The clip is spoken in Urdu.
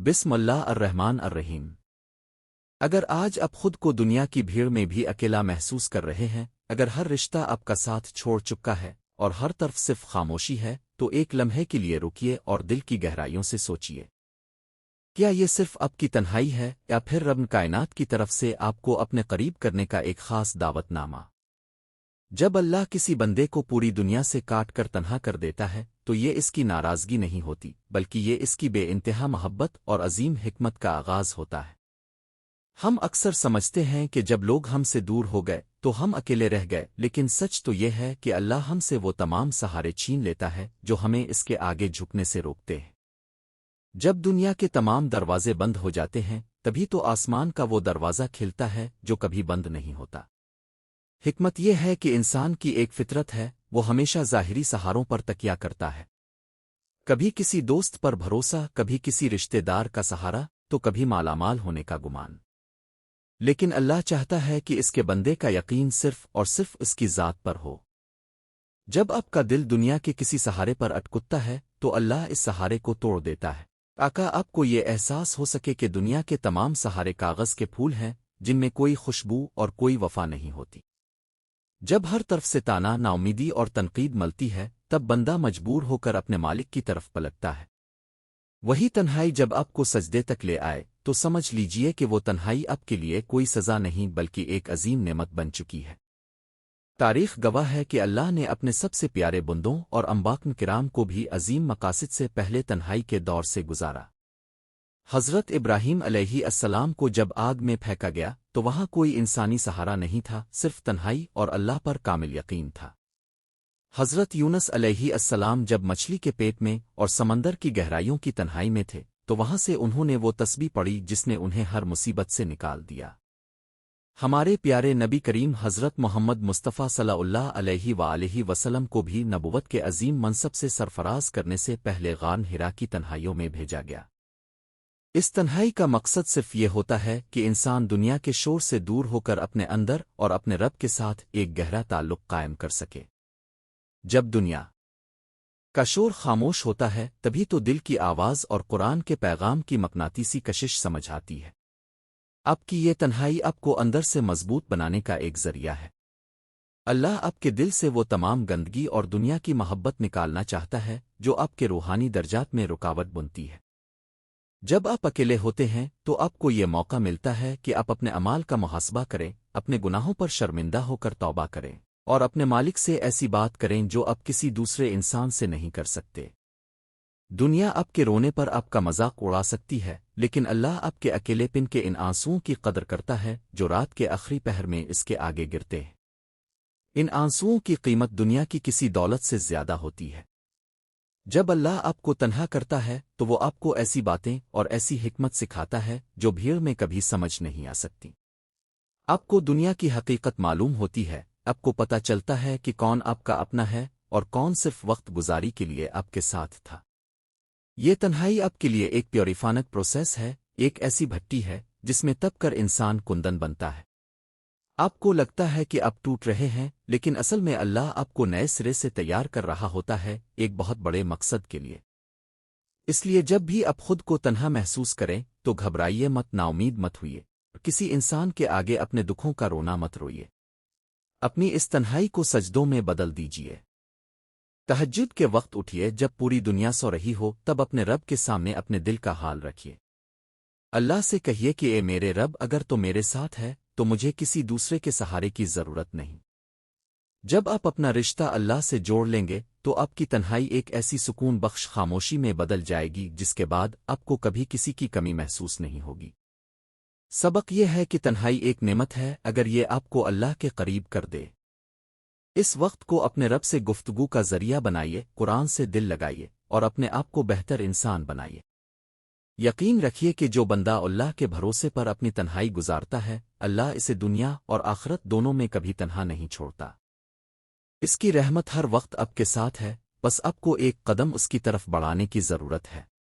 بسم اللہ الرحمن الرحیم۔ اگر آج آپ خود کو دنیا کی بھیڑ میں بھی اکیلا محسوس کر رہے ہیں، اگر ہر رشتہ آپ کا ساتھ چھوڑ چکا ہے اور ہر طرف صرف خاموشی ہے، تو ایک لمحے کے لیے رکیے اور دل کی گہرائیوں سے سوچیے، کیا یہ صرف آپ کی تنہائی ہے یا پھر رب کائنات کی طرف سے آپ کو اپنے قریب کرنے کا ایک خاص دعوت نامہ؟ جب اللہ کسی بندے کو پوری دنیا سے کاٹ کر تنہا کر دیتا ہے تو یہ اس کی ناراضگی نہیں ہوتی، بلکہ یہ اس کی بے انتہا محبت اور عظیم حکمت کا آغاز ہوتا ہے۔ ہم اکثر سمجھتے ہیں کہ جب لوگ ہم سے دور ہو گئے تو ہم اکیلے رہ گئے، لیکن سچ تو یہ ہے کہ اللہ ہم سے وہ تمام سہارے چھین لیتا ہے جو ہمیں اس کے آگے جھکنے سے روکتے ہیں۔ جب دنیا کے تمام دروازے بند ہو جاتے ہیں، تبھی تو آسمان کا وہ دروازہ کھلتا ہے جو کبھی بند نہیں ہوتا۔ حکمت یہ ہے کہ انسان کی ایک فطرت ہے، وہ ہمیشہ ظاہری سہاروں پر تکیہ کرتا ہے، کبھی کسی دوست پر بھروسہ، کبھی کسی رشتے دار کا سہارا، تو کبھی مالا مال ہونے کا گمان۔ لیکن اللہ چاہتا ہے کہ اس کے بندے کا یقین صرف اور صرف اس کی ذات پر ہو۔ جب آپ کا دل دنیا کے کسی سہارے پر اٹکتا ہے تو اللہ اس سہارے کو توڑ دیتا ہے، تاکہ آپ کو یہ احساس ہو سکے کہ دنیا کے تمام سہارے کاغذ کے پھول ہیں جن میں کوئی خوشبو اور کوئی وفا نہیں ہوتی۔ جب ہر طرف سے تانا، ناامیدی اور تنقید ملتی ہے، تب بندہ مجبور ہو کر اپنے مالک کی طرف پلٹتا ہے۔ وہی تنہائی جب آپ کو سجدے تک لے آئے تو سمجھ لیجئے کہ وہ تنہائی آپ کے لیے کوئی سزا نہیں بلکہ ایک عظیم نعمت بن چکی ہے۔ تاریخ گواہ ہے کہ اللہ نے اپنے سب سے پیارے بندوں اور انبیاء کرام کو بھی عظیم مقاصد سے پہلے تنہائی کے دور سے گزارا۔ حضرت ابراہیم علیہ السلام کو جب آگ میں پھینکا گیا تو وہاں کوئی انسانی سہارا نہیں تھا، صرف تنہائی اور اللہ پر کامل یقین تھا۔ حضرت یونس علیہ السلام جب مچھلی کے پیٹ میں اور سمندر کی گہرائیوں کی تنہائی میں تھے تو وہاں سے انہوں نے وہ تسبیح پڑھی جس نے انہیں ہر مصیبت سے نکال دیا۔ ہمارے پیارے نبی کریم حضرت محمد مصطفیٰ صلی اللہ علیہ وآلہ وسلم کو بھی نبوت کے عظیم منصب سے سرفراز کرنے سے پہلے غار ہرا کی تنہائیوں میں بھیجا گیا۔ اس تنہائی کا مقصد صرف یہ ہوتا ہے کہ انسان دنیا کے شور سے دور ہو کر اپنے اندر اور اپنے رب کے ساتھ ایک گہرا تعلق قائم کر سکے۔ جب دنیا کا شور خاموش ہوتا ہے تبھی تو دل کی آواز اور قرآن کے پیغام کی مقناطیسی کشش سمجھ آتی ہے۔ آپ کی یہ تنہائی آپ کو اندر سے مضبوط بنانے کا ایک ذریعہ ہے۔ اللہ آپ کے دل سے وہ تمام گندگی اور دنیا کی محبت نکالنا چاہتا ہے جو آپ کے روحانی درجات میں رکاوٹ بنتی ہے۔ جب آپ اکیلے ہوتے ہیں تو آپ کو یہ موقع ملتا ہے کہ آپ اپنے اعمال کا محاسبہ کریں، اپنے گناہوں پر شرمندہ ہو کر توبہ کریں اور اپنے مالک سے ایسی بات کریں جو آپ کسی دوسرے انسان سے نہیں کر سکتے۔ دنیا آپ کے رونے پر آپ کا مذاق اڑا سکتی ہے، لیکن اللہ آپ کے اکیلے پن کے ان آنسوؤں کی قدر کرتا ہے جو رات کے آخری پہر میں اس کے آگے گرتے ہیں۔ ان آنسوؤں کی قیمت دنیا کی کسی دولت سے زیادہ ہوتی ہے۔ جب اللہ آپ کو تنہا کرتا ہے تو وہ آپ کو ایسی باتیں اور ایسی حکمت سکھاتا ہے جو بھیڑ میں کبھی سمجھ نہیں آ سکتی۔ آپ کو دنیا کی حقیقت معلوم ہوتی ہے، آپ کو پتہ چلتا ہے کہ کون آپ کا اپنا ہے اور کون صرف وقت گزاری کے لیے آپ کے ساتھ تھا۔ یہ تنہائی آپ کے لیے ایک پیوریفائنگ پروسیس ہے، ایک ایسی بھٹی ہے جس میں تپ کر انسان کندن بنتا ہے۔ آپ کو لگتا ہے کہ آپ ٹوٹ رہے ہیں، لیکن اصل میں اللہ آپ کو نئے سرے سے تیار کر رہا ہوتا ہے، ایک بہت بڑے مقصد کے لیے۔ اس لیے جب بھی آپ خود کو تنہا محسوس کریں تو گھبرائیے مت، نا امید مت ہوئیے، کسی انسان کے آگے اپنے دکھوں کا رونا مت روئیے۔ اپنی اس تنہائی کو سجدوں میں بدل دیجیے۔ تہجد کے وقت اٹھیے، جب پوری دنیا سو رہی ہو تب اپنے رب کے سامنے اپنے دل کا حال رکھیے۔ اللہ سے کہیے کہ اے میرے رب، اگر تو میرے ساتھ ہے تو مجھے کسی دوسرے کے سہارے کی ضرورت نہیں۔ جب آپ اپنا رشتہ اللہ سے جوڑ لیں گے تو آپ کی تنہائی ایک ایسی سکون بخش خاموشی میں بدل جائے گی جس کے بعد آپ کو کبھی کسی کی کمی محسوس نہیں ہوگی۔ سبق یہ ہے کہ تنہائی ایک نعمت ہے اگر یہ آپ کو اللہ کے قریب کر دے۔ اس وقت کو اپنے رب سے گفتگو کا ذریعہ بنائیے، قرآن سے دل لگائیے اور اپنے آپ کو بہتر انسان بنائیے۔ یقین رکھیے کہ جو بندہ اللہ کے بھروسے پر اپنی تنہائی گزارتا ہے، اللہ اسے دنیا اور آخرت دونوں میں کبھی تنہا نہیں چھوڑتا۔ اس کی رحمت ہر وقت آپ کے ساتھ ہے، بس آپ کو ایک قدم اس کی طرف بڑھانے کی ضرورت ہے۔